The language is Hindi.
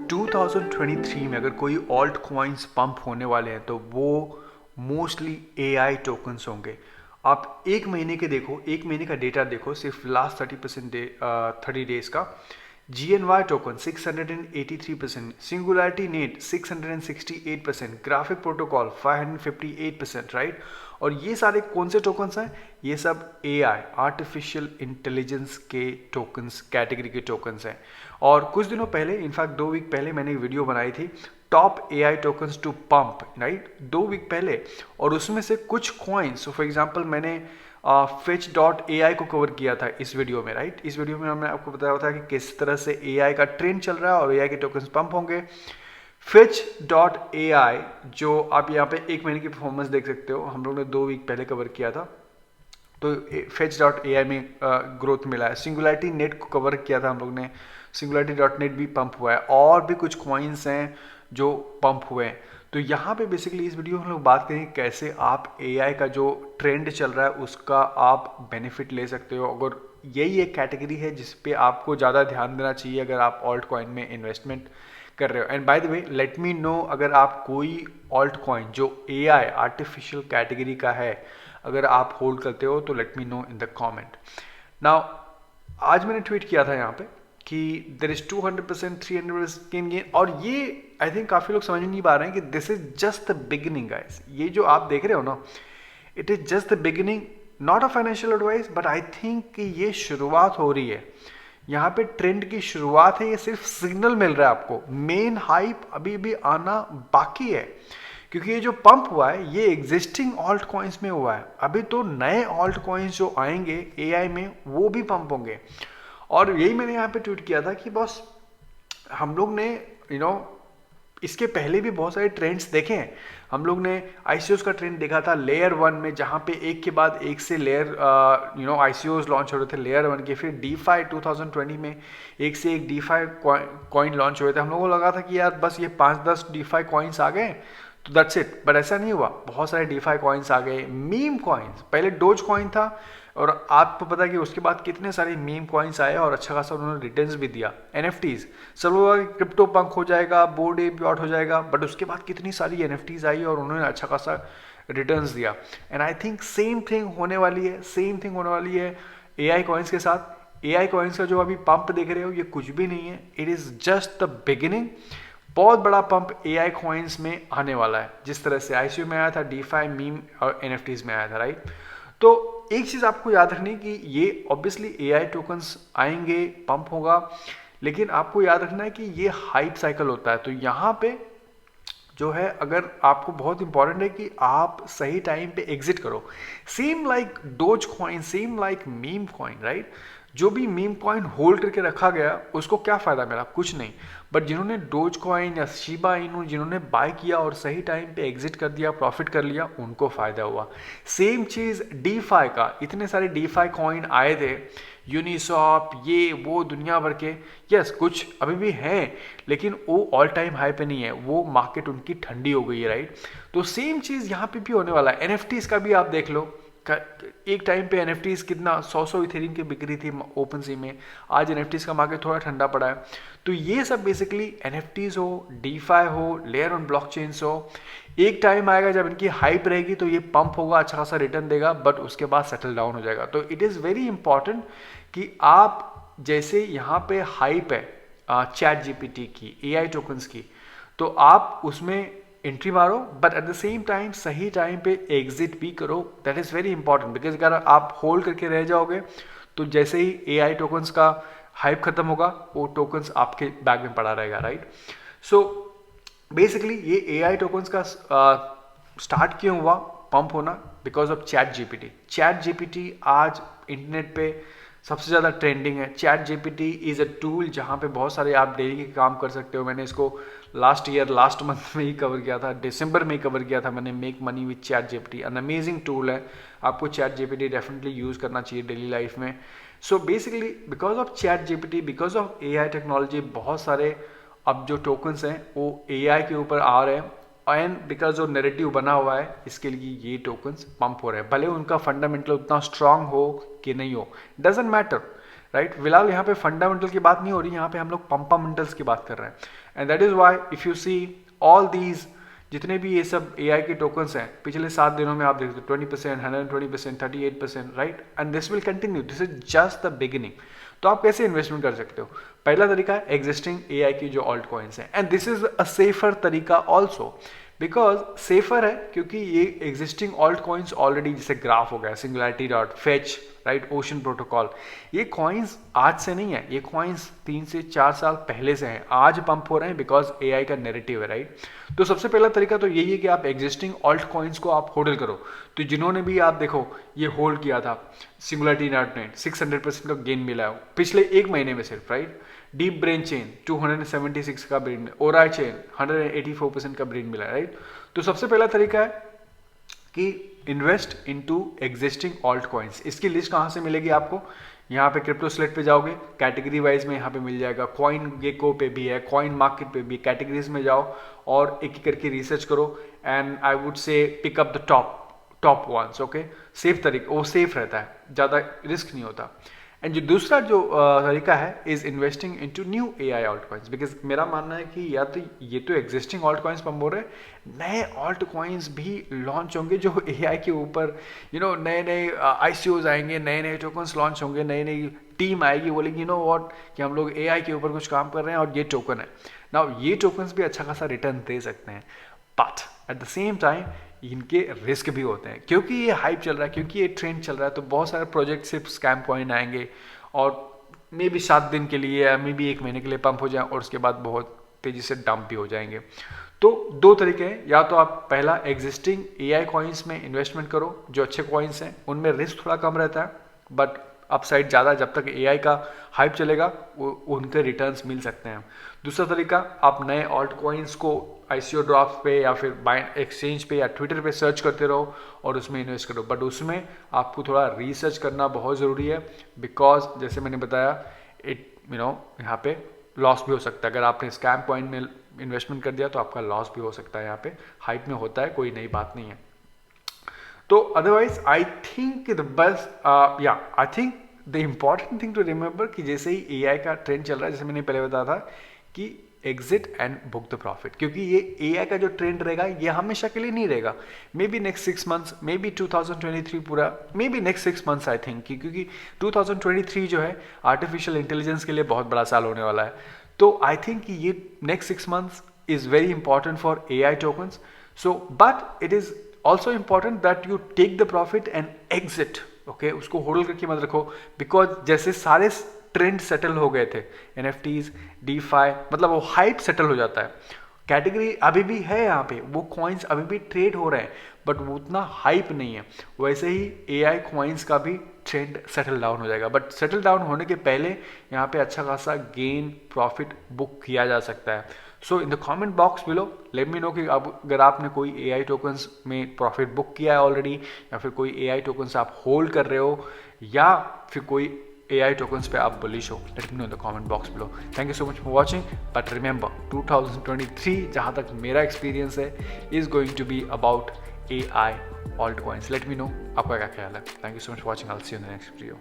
2023 में अगर कोई ऑल्ट कॉइन्स पंप होने वाले हैं तो वो मोस्टली एआई टोकन्स होंगे। आप एक महीने के देखो, एक महीने का डेटा देखो, सिर्फ लास्ट 30 डेज का। GNY token 683%, singularity net 668%, graphic protocol 558%, right. और ये सारे कौन से टोकन्स हैं? ये सब AI आर्टिफिशियल इंटेलिजेंस के टोकन्स कैटेगरी के टोकन्स हैं। और कुछ दिनों पहले, इनफैक्ट 2 वीक पहले मैंने एक वीडियो बनाई थी, top AI tokens to pump, right, 2 week पहले। और उसमें से कुछ कॉइन्स, फॉर एग्जांपल मैंने fetch.ai को कवर किया था इस वीडियो में, राइट। इस वीडियो में हमने आपको बताया था कि किस तरह से AI का ट्रेंड चल रहा है और AI के टोकन्स पंप होंगे। fetch.ai जो आप यहाँ पे एक महीने की परफॉर्मेंस देख सकते हो, हम लोग ने 2 वीक पहले कवर किया था, तो fetch.ai में ग्रोथ मिला है। सिंगुलरिटी नेट को कवर किया था हम लोग ने, सिंगुलरिटी.net भी पंप हुआ है, और भी कुछ कॉइन्स हैं जो पंप हुए हैं। तो यहाँ पे बेसिकली इस वीडियो में हम लोग बात करेंगे कैसे आप AI का जो ट्रेंड चल रहा है उसका आप बेनिफिट ले सकते हो। अगर यही एक कैटेगरी है जिस पे आपको ज़्यादा ध्यान देना चाहिए अगर आप ऑल्ट कॉइन में इन्वेस्टमेंट कर रहे हो। And by the way late me no अगर आप कोई ऑल्ट कॉइन जो AI आर्टिफिशियल कैटेगरी का है अगर आप होल्ड करते हो तो late me know in the comment. Now आज मैंने ट्वीट किया था यहाँ पे कि देर इज 200%, 300% गेन, और ये आई थिंक काफ़ी लोग समझ नहीं पा रहे हैं कि this is just the beginning guys. ये जो आप देख रहे हो ना, it is just the beginning, not a financial advice, but I think कि ये शुरुआत हो रही है। यहाँ पे ट्रेंड की शुरुआत है, ये सिर्फ सिग्नल मिल रहा है आपको, मेन हाइप अभी भी आना बाकी है। क्योंकि ये जो पंप हुआ है ये एग्जिस्टिंग ऑल्ट कॉइन्स में हुआ है, अभी तो नए ऑल्ट कॉइन्स जो आएंगे AI में वो भी पंप होंगे। और यही मैंने यहाँ पे ट्वीट किया था कि बॉस हम लोग ने इसके पहले भी बहुत सारे ट्रेंड्स देखे हैं। हम लोग ने ICOs का ट्रेंड देखा था लेयर 1 में, जहाँ पे एक के बाद एक से लेयर ICOs लॉन्च हो रहे थे लेयर 1 के। फिर DeFi 2020 में एक से एक DeFi कॉइन लॉन्च हुए थे। हम लोगों को लगा था कि यार बस ये 5-10 DeFi कॉइन्स आ गए तो दैट्स इट, बट ऐसा नहीं हुआ। बहुत सारे DeFi कॉइन्स आ गए, मीम कॉइन्स, पहले डोज कॉइन था और आपको पता है कि उसके बाद कितने सारे मीम कॉइन्स आए और अच्छा खासा उन्होंने रिटर्न्स भी दिया। NFTs, सब लोग क्रिप्टो पंक हो जाएगा, बोर्ड एप हो जाएगा, बट उसके बाद कितनी सारी NFTs आई और उन्होंने अच्छा खासा रिटर्न्स दिया। And I think same thing होने वाली है, सेम थिंग होने वाली है AI कॉइन्स के साथ। AI कॉइन्स का जो अभी पंप देख रहे हो ये कुछ भी नहीं है, it is just the beginning. बहुत बड़ा पंप AI कॉइन्स में आने वाला है, जिस तरह से ICO में आया था, DeFi, मीम और NFTs में आया था, राइट। तो एक चीज़ आपको याद रखनी कि ये ऑब्वियसली AI टोकन्स आएंगे, पंप होगा, लेकिन आपको याद रखना है कि ये हाइप साइकिल होता है। तो यहाँ पे जो है अगर आपको बहुत इंपॉर्टेंट है कि आप सही टाइम पे एग्जिट करो। Same like dose coin, same like meme coin, right. जो भी मीम कॉइन होल्ड करके रखा गया उसको क्या फ़ायदा मिला? कुछ नहीं। बट जिन्होंने डोज कॉइन या शिबा इनू जिन्होंने बाय किया और सही टाइम पे एग्जिट कर दिया, प्रॉफिट कर लिया, उनको फ़ायदा हुआ। सेम चीज़ DeFi का, इतने सारे DeFi कॉइन आए थे, यूनिसॉप, ये वो दुनिया भर के, यस कुछ अभी भी हैं, लेकिन वो ऑल टाइम हाई पे नहीं है, वो मार्केट उनकी ठंडी हो गई है, राइट। तो सेम चीज़ यहाँ पे भी होने वाला है। NFTs का भी आप देख लो, एक टाइम पे NFTs कितना 100 इथेरियम की बिक रही थी ओपन सी में, आज NFTs का मार्केट थोड़ा ठंडा पड़ा है। तो ये सब बेसिकली NFTs हो, DeFi हो, लेयर ऑन ब्लॉकचेन्स हो, एक टाइम आएगा जब इनकी हाइप रहेगी तो ये पंप होगा, अच्छा खासा रिटर्न देगा, बट उसके बाद सेटल डाउन हो जाएगा। तो इट इज़ वेरी इंपॉर्टेंट कि आप जैसे यहाँ पे हाइप है ChatGPT की, AI टोकन्स की, तो आप उसमें एंट्री मारो, but at the same time सही टाइम पे एग्जिट भी करो। That is very important, because अगर आप होल्ड करके रह जाओगे तो जैसे ही AI टोकन्स का हाइप खत्म होगा वो टोकन्स आपके बैग में पड़ा रहेगा, राइट। सो बेसिकली ये AI टोकन्स का स्टार्ट क्यों हुआ पंप होना? बिकॉज ऑफ ChatGPT आज इंटरनेट पे सबसे ज़्यादा ट्रेंडिंग है। ChatGPT इज़ अ टूल जहाँ पे बहुत सारे आप डेली के काम कर सकते हो। मैंने इसको लास्ट मंथ में ही कवर किया था, दिसंबर में ही कवर किया था मैंने, make money with ChatGPT, an amazing tool है। आपको ChatGPT डेफिनेटली यूज़ करना चाहिए डेली लाइफ में। So basically because of ChatGPT, because of AI technology, बहुत सारे अब जो टोकन्स हैं वो AI के ऊपर आ रहे हैं, एंड बिकॉज जो नैरेटिव बना हुआ है इसके लिए ये टोकन्स पंप हो रहे हैं। भले उनका फंडामेंटल उतना स्ट्रांग हो कि नहीं हो, डजेंट मैटर, राइट। फिलहाल यहाँ पे फंडामेंटल की बात नहीं हो रही, यहाँ पे हम लोग पंपामेंटल्स की बात कर रहे हैं। And that is why if you see all these जितने भी ये सब AI के टोकन्स हैं पिछले 7 दिनों में आप देखते हो 20%, 120%, 38%, right. And this will continue, this is just the beginning. तो आप कैसे इन्वेस्टमेंट कर सकते हो? पहला तरीका है एग्जिस्टिंग AI की जो ऑल्ट कॉइन्स हैं, and this is a safer तरीका ऑल्सो, बिकॉज सेफर है क्योंकि ये एग्जिस्टिंग ऑल्ट कॉइन्स ऑलरेडी, जैसे ग्राफ हो गया, singularity dot fetch, right, ocean protocol, ये कॉइन्स आज से नहीं है, ये कॉइन्स 3 से 4 साल पहले से हैं, आज पंप हो रहे हैं बिकॉज AI का नैरेटिव है, राइट। तो सबसे पहला तरीका तो यही है कि आप एग्जिस्टिंग ऑल्ट कॉइन्स को आप होल्ड करो। तो जिन्होंने भी आप देखो ये होल्ड किया था सिंगुलैरिटी डॉट नेट, 600% का गेन मिला है पिछले 1 महीने में सिर्फ, राइट। डीप ब्रेन चेन 276 का ब्रेन, ओराई चेन 184% का ब्रेन मिला है, राइट। तो सबसे पहला तरीका है कि invest into existing alt coins. इसकी लिस्ट कहाँ से मिलेगी आपको? यहाँ पे क्रिप्टो स्लेट पे जाओगे, कैटेगरी वाइज में यहाँ पे मिल जाएगा, कॉइन गेको पे भी है, कॉइन मार्केट पे भी, कैटेगरीज में जाओ और एक एक करके रिसर्च करो and I would say pick up the top ones, okay. Safe तरीका, वो सेफ रहता है, ज़्यादा रिस्क नहीं होता। एंड जो दूसरा जो तरीका है is investing into new AI alt coins, because मेरा मानना है कि या तो ये तो एग्जिस्टिंग ऑल्ट कॉइन्स पंप हो रहे, नए ऑल्ट कॉइन्स भी लॉन्च होंगे जो AI के ऊपर नए नए ICOs आएंगे, नए नए टोकन्स लॉन्च होंगे, नई नई टीम आएगी, बोलेगी व्हाट कि हम लोग AI के ऊपर कुछ काम कर रहे हैं और ये टोकन है। नाउ ये टोकन्स भी अच्छा खासा रिटर्न दे सकते हैं, but at the same time इनके रिस्क भी होते हैं, क्योंकि ये हाइप चल रहा है, क्योंकि ये ट्रेंड चल रहा है, तो बहुत सारे प्रोजेक्ट सिर्फ स्कैम कॉइन आएंगे और मे बी 7 दिन के लिए या मे बी 1 महीने के लिए पंप हो जाए और उसके बाद बहुत तेज़ी से डंप भी हो जाएंगे। तो 2 तरीके हैं, या तो आप पहला एग्जिस्टिंग AI कॉइन्स में इन्वेस्टमेंट करो, जो अच्छे कॉइन्स हैं उनमें रिस्क थोड़ा कम रहता है बट अपसाइड ज़्यादा, जब तक AI का हाइप चलेगा वो उनके रिटर्न्स मिल सकते हैं। दूसरा तरीका, आप नए ऑल्ट कॉइन्स को ICO ड्रॉप्स पे या फिर बाइंड एक्सचेंज पे या ट्विटर पे सर्च करते रहो और उसमें इन्वेस्ट करो, बट उसमें आपको थोड़ा रिसर्च करना बहुत ज़रूरी है, बिकॉज जैसे मैंने बताया यहाँ पे लॉस भी हो सकता है। अगर आपने स्कैम कॉइन में इन्वेस्टमेंट कर दिया तो आपका लॉस भी हो सकता है, यहाँ पे हाइप में होता है, कोई नई बात नहीं है। तो otherwise I think the best I think the important thing to remember कि जैसे ही AI का ट्रेंड चल रहा है, जैसे मैंने पहले बताया था कि exit and book the profit, क्योंकि ये AI का जो ट्रेंड रहेगा ये हमेशा के लिए नहीं रहेगा, may be next 6 months, may be 2023 पूरा, may be next 6 months I think, क्योंकि 2023 जो है आर्टिफिशियल इंटेलिजेंस के लिए बहुत बड़ा साल होने वाला है। तो आई थिंक कि ये next 6 months is very important for AI tokens. So but it is also important that you take the profit and exit, okay. उसको होल्ड करके मत रखो, बिकॉज जैसे सारे ट्रेंड सेटल हो गए थे, NFTs, DeFi, मतलब वो हाइप सेटल हो जाता है। कैटेगरी अभी भी है यहाँ पे, वो कॉइन्स अभी भी ट्रेड हो रहे हैं बट वो उतना हाइप नहीं है। वैसे ही AI कॉइन्स का भी ट्रेंड सेटल डाउन हो जाएगा, बट सेटल डाउन होने के पहले यहाँ पे अच्छा खासा गेन प्रॉफिट बुक किया जा सकता है। So in the comment box below let me know कि अगर आपने कोई AI टोकन्स में प्रॉफिट बुक किया है ऑलरेडी, या फिर कोई AI टोकन्स आप होल्ड कर रहे हो, या फिर कोई AI टोकन्स पे आप बुलिश हो, let me know in the comment box below. Thank you so much for watching, but remember 2023 जहाँ तक मेरा एक्सपीरियंस है is going to be about AI alt coins. Let me know आपका क्या ख्याल है। Thank you so much for watching, I will see you in the next video.